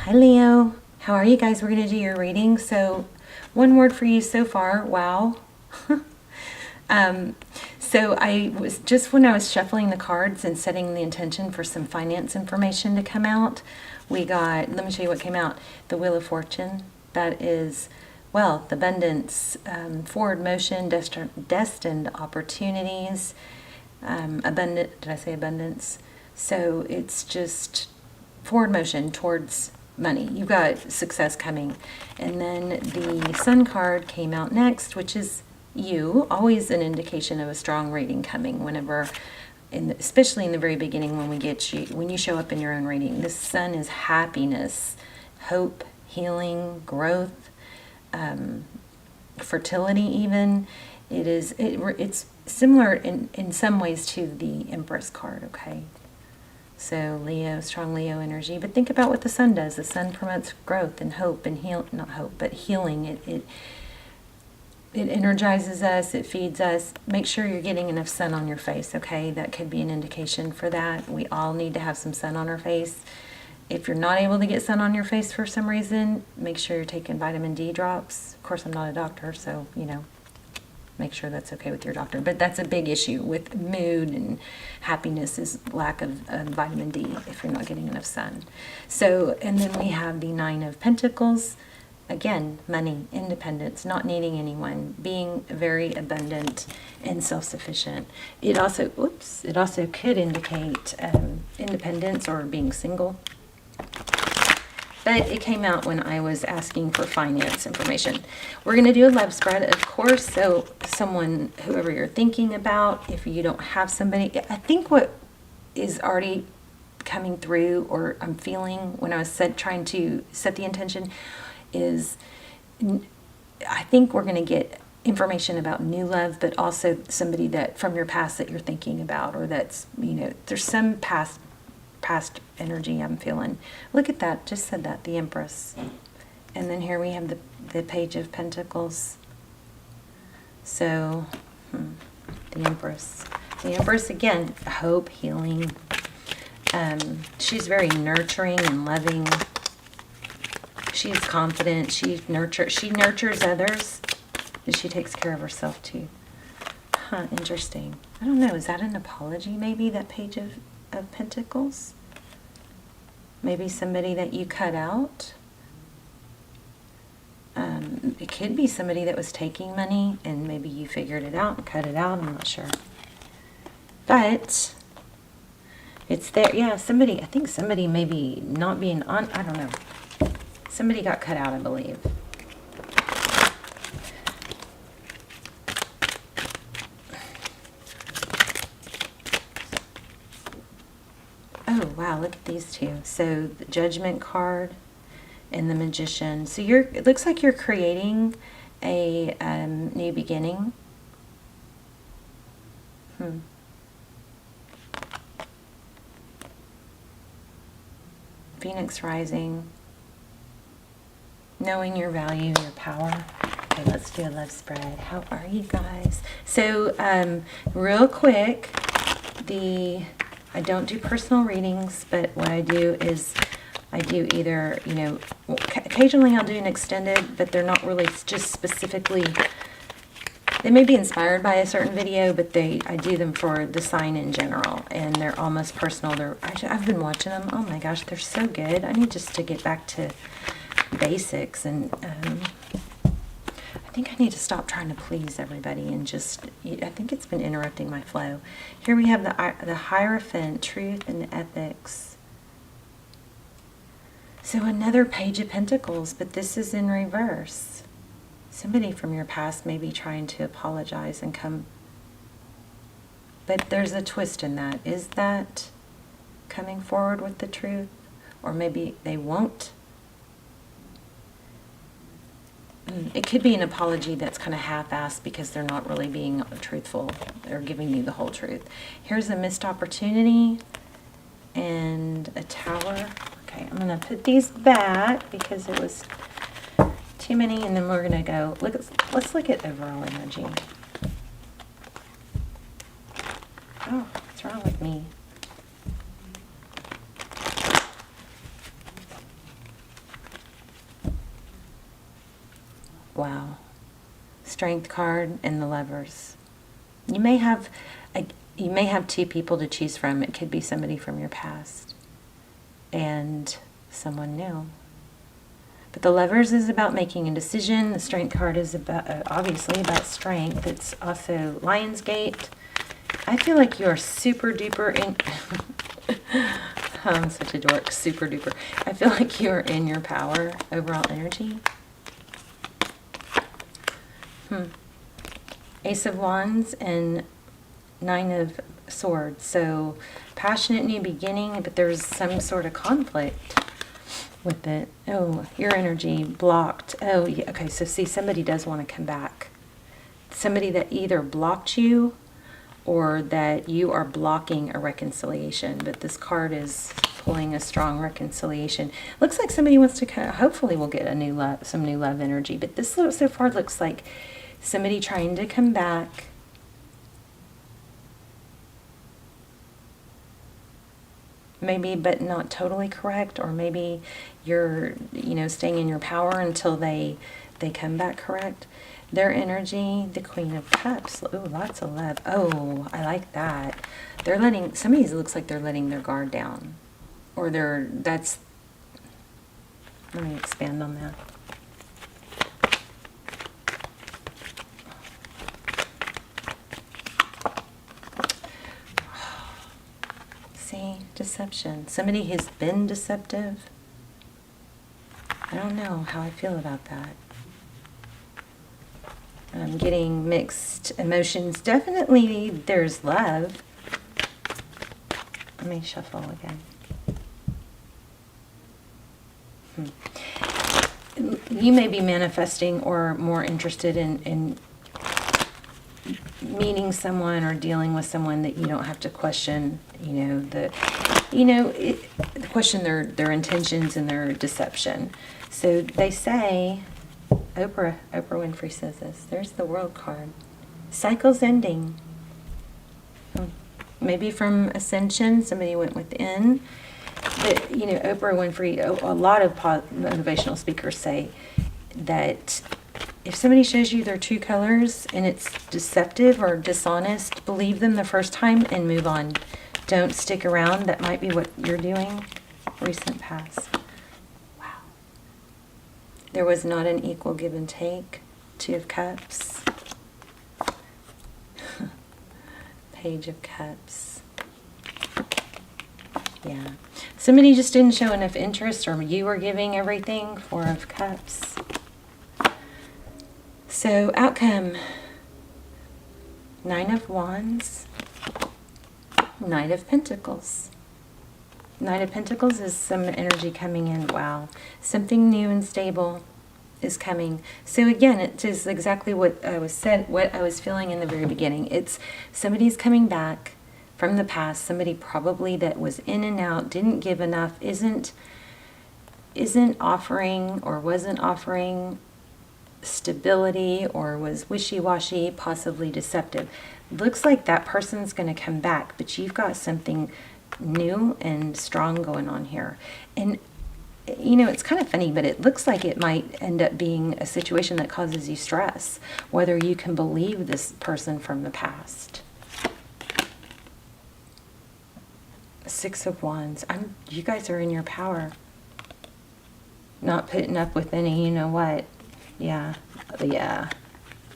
Hi Leo, how are you guys? We're going to do your reading. So one word for you so far, wow. So I was just when I was shuffling the cards and setting the intention for some finance information to come out, we got, let me show you what came out, the Wheel of Fortune. That is wealth, abundance, forward motion, destined opportunities, abundant, did I say abundance? So it's just forward motion towards money. You've got success coming. And then the Sun card came out next, which is you, always an indication of a strong reading coming whenever, especially in the very beginning when when you show up in your own reading. The Sun is happiness, hope, healing, growth, fertility even. It's similar in some ways to the Empress card, okay? So Leo, strong Leo energy. But think about what the Sun does. The Sun promotes growth and hope and not hope, but healing. It energizes us. It feeds us. Make sure you're getting enough sun on your face, okay? That could be an indication for that. We all need to have some sun on our face. If you're not able to get sun on your face for some reason, make sure you're taking vitamin D drops. Of course, I'm not a doctor, so, make sure that's okay with your doctor. But that's a big issue with mood and happiness is lack of vitamin D if you're not getting enough sun. So, and then we have the Nine of Pentacles. Again, money, independence, not needing anyone, being very abundant and self-sufficient. It also could indicate independence or being single. But it came out when I was asking for finance information. We're going to do a love spread, of course. So someone, whoever you're thinking about, if you don't have somebody, I think what is already coming through, or I'm feeling when I was trying to set the intention, is I think we're going to get information about new love, but also somebody that from your past that you're thinking about, or that's, there's some past energy I'm feeling. Look at that, just said that, the Empress. And then here we have the Page of Pentacles. So, the Empress. The Empress, again, hope, healing. She's very nurturing and loving. She's confident. She nurtures others, and she takes care of herself too. Interesting. I don't know, is that an apology maybe, that Page of Pentacles? Maybe somebody that you cut out. It could be somebody that was taking money and maybe you figured it out and cut it out. I'm not sure. But it's there. Yeah, I think somebody maybe not being on, I don't know. Somebody got cut out, I believe. Oh, wow, look at these two. So the Judgment card and the Magician. So it looks like you're creating a new beginning. Phoenix rising. Knowing your value, your power. Okay, let's do a love spread. How are you guys? So, real quick, I don't do personal readings, but what I do is I do either, occasionally I'll do an extended, but they're not really just specifically, they may be inspired by a certain video, but I do them for the sign in general, and they're almost personal. I've been watching them. Oh my gosh, they're so good. I need just to get back to basics, and I think I need to stop trying to please everybody and I think it's been interrupting my flow. Here we have the Hierophant, truth and ethics. So another Page of Pentacles, but this is in reverse. Somebody from your past may be trying to apologize and come, but there's a twist in that. Is that coming forward with the truth? Or maybe they won't. It could be an apology that's kind of half-assed because they're not really being truthful or giving you the whole truth. Here's a missed opportunity and a Tower. Okay, I'm going to put these back because it was too many, and then we're going to go, let's look at overall energy. Oh, what's wrong with me? Wow. Strength card and the Lovers. You may have two people to choose from. It could be somebody from your past and someone new. But the Lovers is about making a decision. The Strength card is about obviously about strength. It's also Lionsgate. I feel like you're super duper in... I'm such a dork. Super duper. I feel like you're in your power. Overall energy. Ace of Wands and Nine of Swords. So passionate new beginning, but there's some sort of conflict with it. Oh, your energy blocked. Oh, yeah. Okay, so see, somebody does want to come back. Somebody that either blocked you or that you are blocking a reconciliation. But this card is pulling a strong reconciliation. Looks like somebody wants to kind of, hopefully we'll get a new love, some new love energy. But this so far looks like somebody trying to come back. Maybe, but not totally correct. Or maybe you're, staying in your power until they come back correct. Their energy, the Queen of Cups. Oh, lots of love. Oh, I like that. Somebody looks like they're letting their guard down. Or let me expand on that. See, deception. Somebody has been deceptive. I don't know how I feel about that. I'm getting mixed emotions. Definitely there's love. Let me shuffle again. You may be manifesting or more interested in meeting someone or dealing with someone that you don't have to question, question their intentions and their deception. So they say, Oprah Winfrey says this. There's the World card. Cycles ending. Maybe from Ascension, somebody went within. But, Oprah Winfrey, a lot of motivational speakers say that if somebody shows you their true colors and it's deceptive or dishonest, believe them the first time and move on. Don't stick around. That might be what you're doing. Recent past. Wow. There was not an equal give and take. Two of Cups. Page of Cups. Yeah. Somebody just didn't show enough interest, or you were giving everything. Four of Cups. So, outcome. Nine of Wands. Knight of Pentacles. Knight of Pentacles is some energy coming in. Wow. Something new and stable is coming. So again, it is exactly what I was feeling in the very beginning. It's somebody's coming back from the past. Somebody probably that was in and out, didn't give enough, isn't offering or wasn't offering stability, or was wishy-washy, possibly deceptive. Looks like that person's going to come back, but you've got something new and strong going on here. And it's kind of funny, but it looks like it might end up being a situation that causes you stress, whether you can believe this person from the past. Six of Wands. You guys are in your power. Not putting up with any, what. Yeah.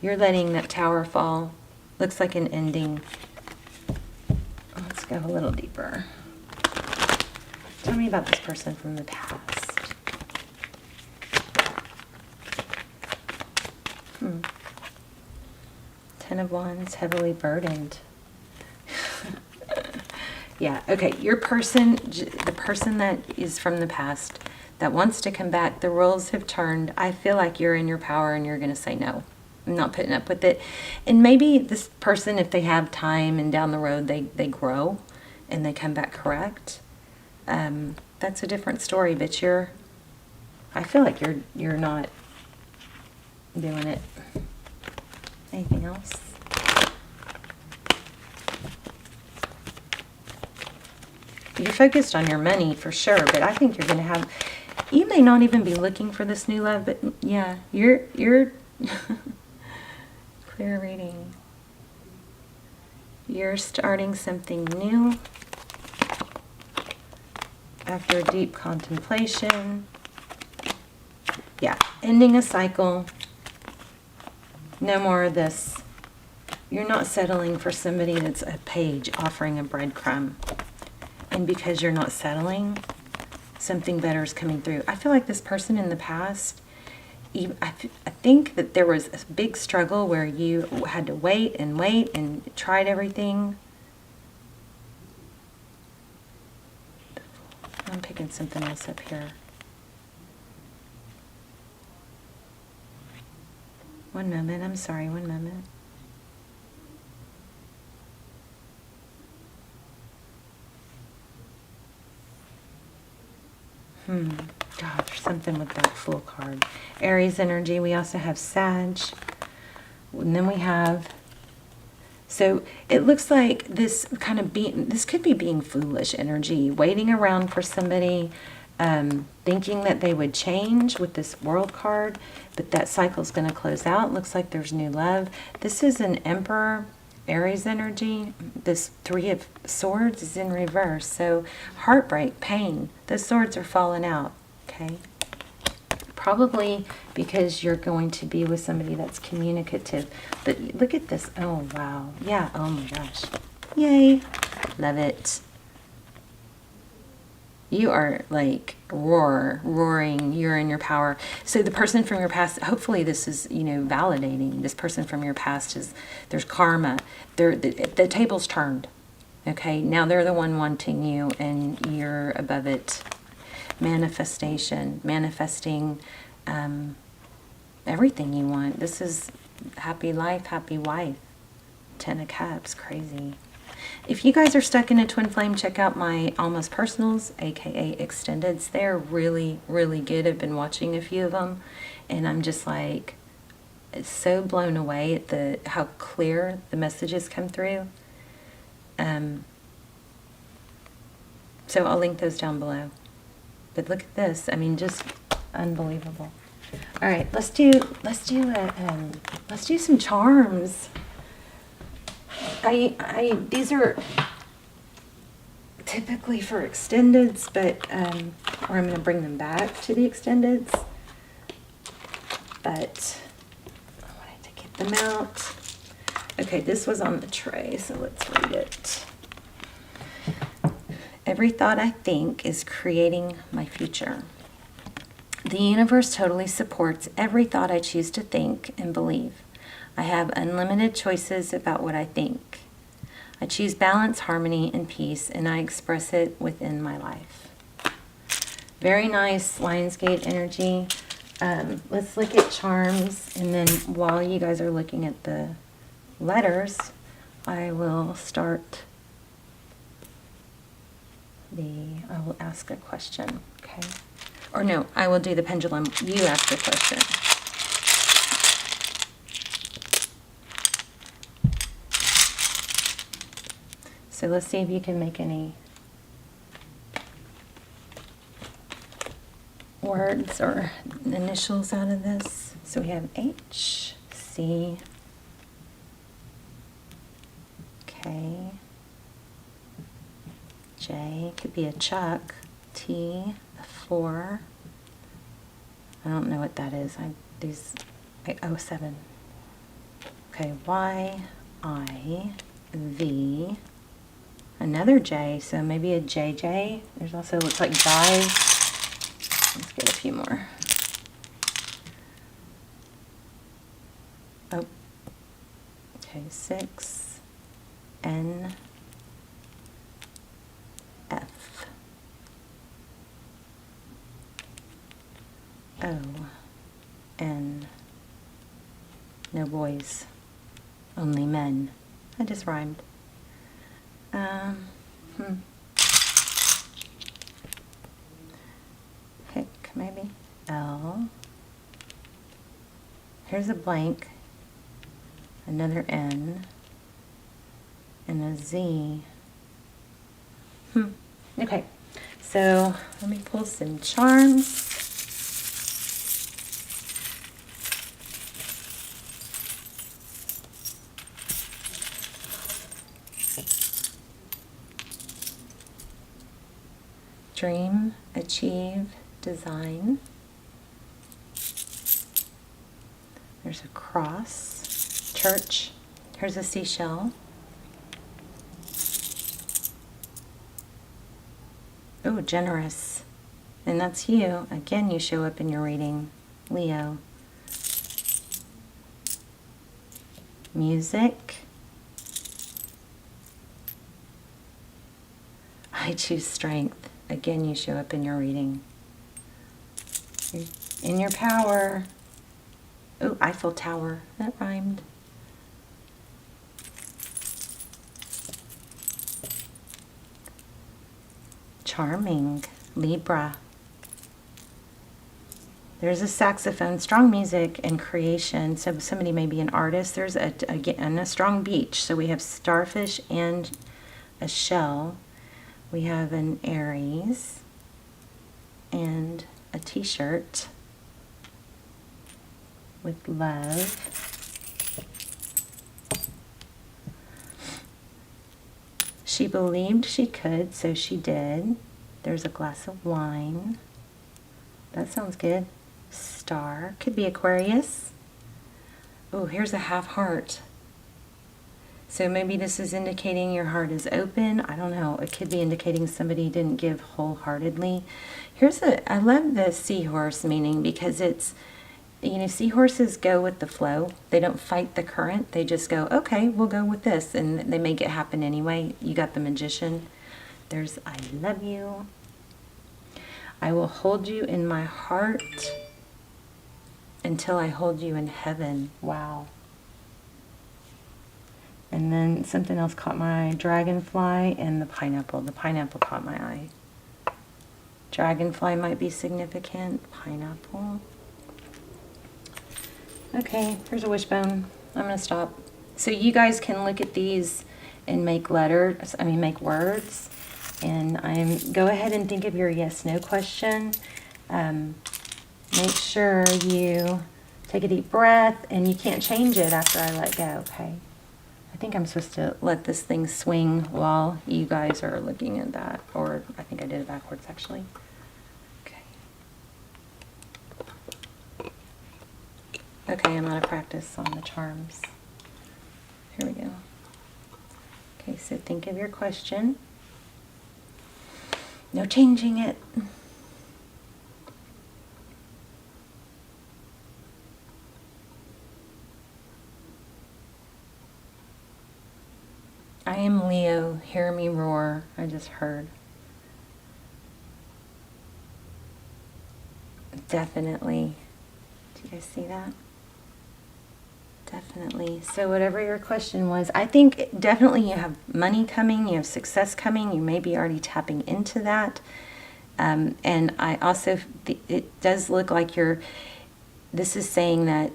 You're letting that tower fall. Looks like an ending. Let's go a little deeper. Tell me about this person from the past. Ten of Wands, heavily burdened. Yeah, okay. Your person, the person that is from the past, that wants to come back, the roles have turned. I feel like you're in your power and you're going to say no. I'm not putting up with it. And maybe this person, if they have time and down the road they grow and they come back correct, that's a different story. But I feel like you're not doing it. Anything else? You're focused on your money for sure, but I think you may not even be looking for this new love, but yeah, you're Clear reading. You're starting something new after deep contemplation. Yeah, ending a cycle. No more of this. You're not settling for somebody that's a page offering a breadcrumb. And because you're not settling, something better is coming through. I feel like this person in the past, I think that there was a big struggle where you had to wait and tried everything. I'm picking something else up here. One moment, I'm sorry, one moment. God, there's something with that Fool card. Aries energy. We also have Sag. And then we have... So it looks like this kind of this could be being foolish energy. Waiting around for somebody, thinking that they would change with this World card. But that cycle's going to close out. Looks like there's new love. This is an Emperor... Aries energy. This Three of Swords is in reverse. So heartbreak, pain. Those swords are falling out. Okay. Probably because you're going to be with somebody that's communicative. But look at this. Oh, wow. Yeah. Oh, my gosh. Yay. Love it. You are like roaring. You're in your power. So the person from your past, hopefully this is, validating. This person from your past there's karma. The table's turned. Okay, now they're the one wanting you and you're above it. Manifesting everything you want. This is happy life, happy wife. 10 of Cups, crazy. If you guys are stuck in a twin flame, check out my Almost Personals, aka Extendeds. They're really, really good. I've been watching a few of them, and I'm just like so blown away at how clear the messages come through. So I'll link those down below. But look at this. I mean, just unbelievable. All right, let's do some charms. These are typically for extendeds, but or I'm going to bring them back to the extendeds. But I wanted to get them out. Okay, this was on the tray, so let's read it. Every thought I think is creating my future. The universe totally supports every thought I choose to think and believe. I have unlimited choices about what I think. I choose balance, harmony, and peace, and I express it within my life. Very nice Lionsgate energy. Let's look at charms, and then while you guys are looking at the letters, I will start I will ask a question, okay? Or no, I will do the pendulum. You ask the question. So let's see if you can make any words or initials out of this. So we have H, C, K, J, could be a Chuck, T, a 4. I don't know what that is. Oh, 7. Okay, Y, I, V, another J, so maybe a JJ. There's also, looks like guys. Let's get a few more. Oh, okay, 6, N, F, O, N, no boys, only men. I just rhymed. Hick, maybe. L. Here's a blank. Another N. And a Z. Okay. So let me pull some charms. dream, achieve, design. There's a cross, church. Here's a seashell. Oh, generous. And that's you. Again, you show up in your reading, Leo. Music. I choose strength. Again, you show up in your reading. You're in your power. Oh, Eiffel Tower. That rhymed. Charming. Libra. There's a saxophone, strong music and creation. So somebody may be an artist. There's again a strong beach. So we have starfish and a shell. We have an Aries and a t-shirt with love. She believed she could, so she did. There's a glass of wine. That sounds good. Star. Could be Aquarius. Oh, here's a half heart. So maybe this is indicating your heart is open. I don't know. It could be indicating somebody didn't give wholeheartedly. I love the seahorse meaning because it's, you know, seahorses go with the flow. They don't fight the current. They just go, okay, we'll go with this. And they make it happen anyway. You got the Magician. There's I love you. I will hold you in my heart until I hold you in heaven. Wow. And then something else caught my eye. Dragonfly and the pineapple. The pineapple caught my eye. Dragonfly might be significant. Pineapple. Okay, here's a wishbone. I'm going to stop. So you guys can look at these and make make words. And go ahead and think of your yes/no question. Make sure you take a deep breath, and you can't change it after I let go, okay? I think I'm supposed to let this thing swing while you guys are looking at that, or I think I did it backwards actually. Okay. Okay, I'm out of practice on the charms. Here we go. Okay, so think of your question. No changing it. I am Leo, hear me roar. I just heard. Definitely. Do you guys see that? Definitely. So whatever your question was, I think definitely you have money coming, you have success coming, you may be already tapping into that. And I also, it does look like this is saying that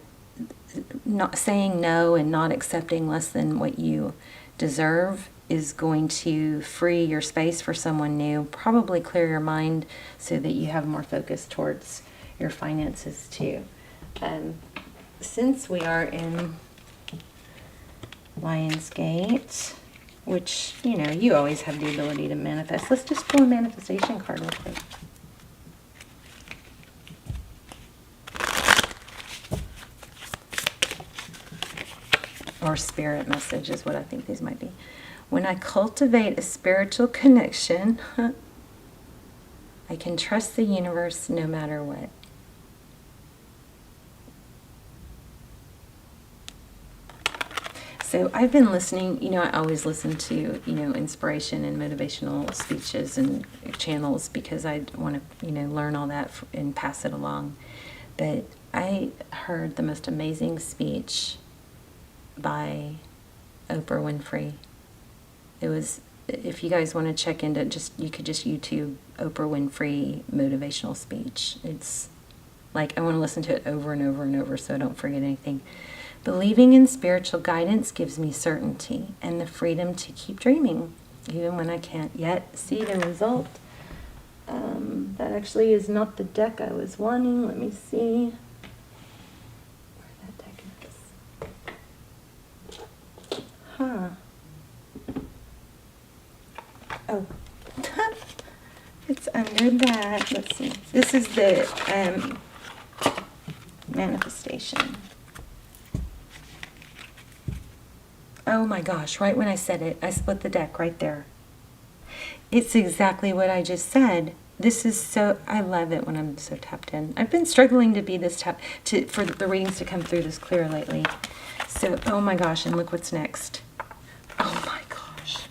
not saying no and not accepting less than what you deserve is going to free your space for someone new, probably clear your mind so that you have more focus towards your finances too. Since we are in Lionsgate, which, you know, you always have the ability to manifest. Let's just pull a manifestation card real quick. Or spirit message is what I think these might be. When I cultivate a spiritual connection, I can trust the universe no matter what. So I've been listening, you know, I always listen to, you know, inspiration and motivational speeches and channels because I want to, you know, learn all that and pass it along. But I heard the most amazing speech by Oprah Winfrey. It was, if you guys want to check into you could just YouTube Oprah Winfrey motivational speech. It's like, I want to listen to it over and over and over so I don't forget anything. Believing in spiritual guidance gives me certainty and the freedom to keep dreaming, even when I can't yet see the result. That actually is not the deck I was wanting. Let me see where that deck is. Huh. Oh. It's under cleared that. Let's see. This is the manifestation. Oh my gosh, right when I said it, I split the deck right there. It's exactly what I just said. This is so, I love it when I'm so tapped in. I've been struggling to be this for the readings to come through this clear lately. So, oh my gosh, and look what's next. Oh my gosh.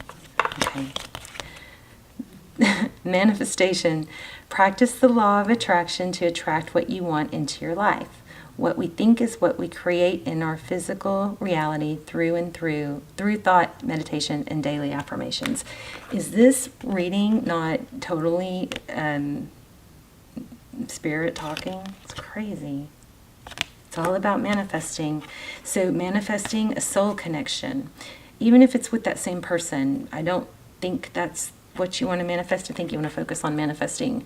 Okay. Manifestation. Practice the law of attraction to attract what you want into your life. What we think is what we create in our physical reality through and through thought, meditation, and daily affirmations. Is this reading not totally spirit talking? It's crazy. It's all about manifesting. So manifesting a soul connection, even if it's with that same person. I don't think that's what you want to manifest. I think you want to focus on manifesting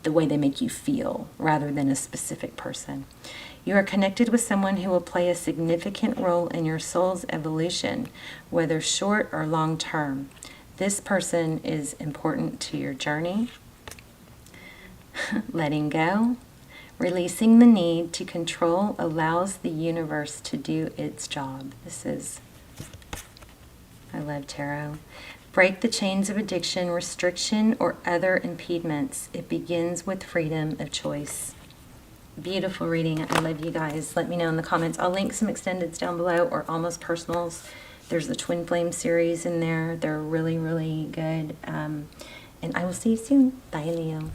the way they make you feel rather than a specific person. You are connected with someone who will play a significant role in your soul's evolution, whether short or long term. This person is important to your journey. Letting go. Releasing the need to control allows the universe to do its job. I love tarot. Break the chains of addiction, restriction, or other impediments. It begins with freedom of choice. Beautiful reading. I love you guys. Let me know in the comments. I'll link some extendeds down below, or almost personals. There's the Twin Flame series in there. They're really, really good. And I will see you soon. Bye, Leo.